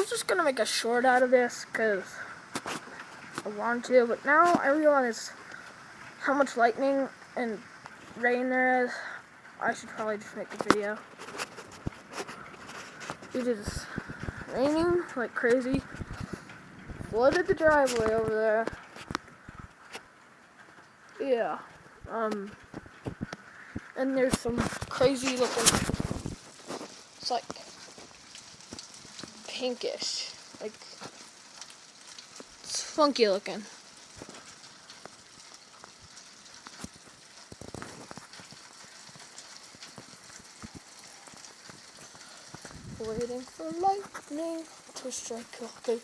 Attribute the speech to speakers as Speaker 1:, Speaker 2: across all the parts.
Speaker 1: was just gonna make a short out of this because I want to, but now I realize how much lightning and rain there is. I should probably just make a video. It is raining like crazy. Flooded the driveway over there. Yeah. And there's some crazy looking, it's like pinkish, like it's funky looking. Waiting for lightning to strike. Okay.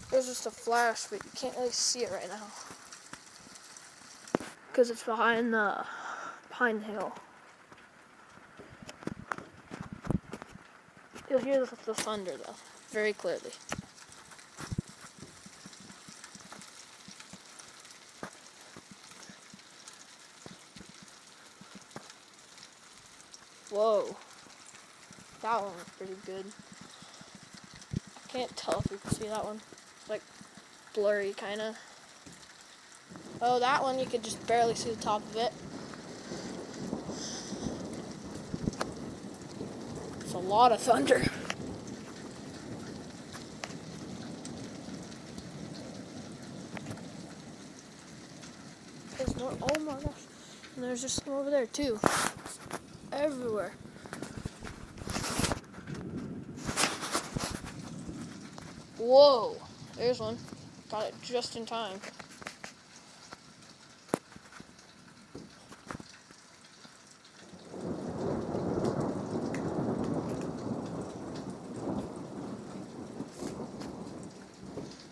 Speaker 1: There's just a flash, but you can't really see it right now because it's behind the pine hill. You'll hear the thunder though, very clearly. Whoa, that one was pretty good. I can't tell if you can see that one. It's like blurry kinda. Oh, that one you could just barely see the top of it. It's a lot of thunder. There's more, oh my gosh. And there's just some over there too. It's everywhere. Whoa, there's one. Got it just in time.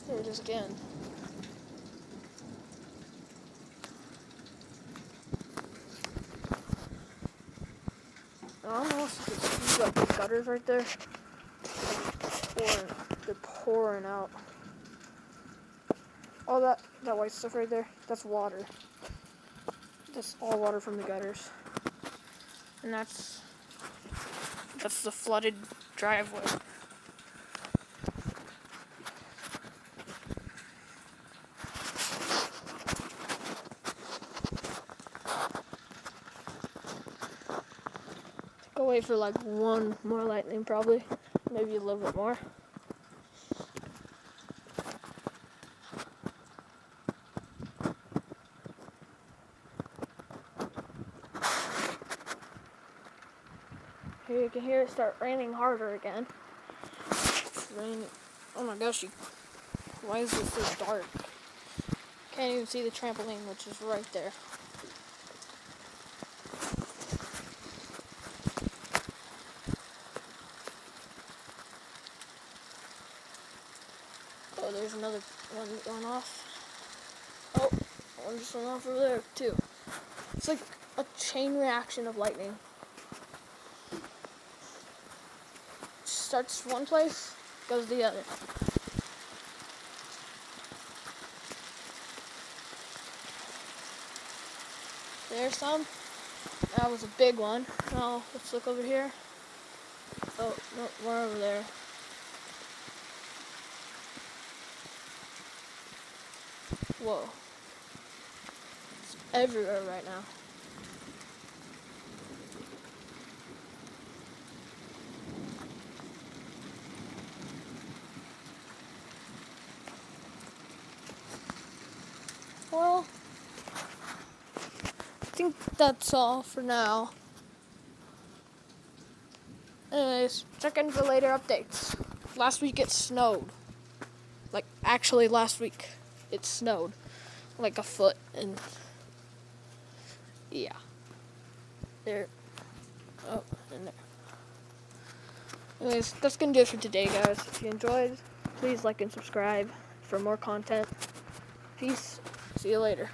Speaker 1: There it is again. I don't know if you can see like the gutters right there. They're pouring out. All that white stuff right there, that's water. That's all water from the gutters. And that's the flooded driveway. Go wait for like one more lightning probably. Maybe a little bit more. Here you can hear it start raining harder again. It's raining. Oh my gosh, why is this so dark? Can't even see the trampoline, which is right there. Oh, there's another one going off. Oh, one just went off over there too. It's like a chain reaction of lightning. Starts one place, goes the other. There's some. That was a big one. Now let's look over here. Oh, no, more over there. Whoa. It's everywhere right now. Well, I think that's all for now. Anyways, check in for later updates. Last week it snowed. Like, actually last week it snowed. Like a foot, and yeah. There. Oh, and there. Anyways, that's gonna do it for today, guys. If you enjoyed, please like and subscribe for more content. Peace. See you later.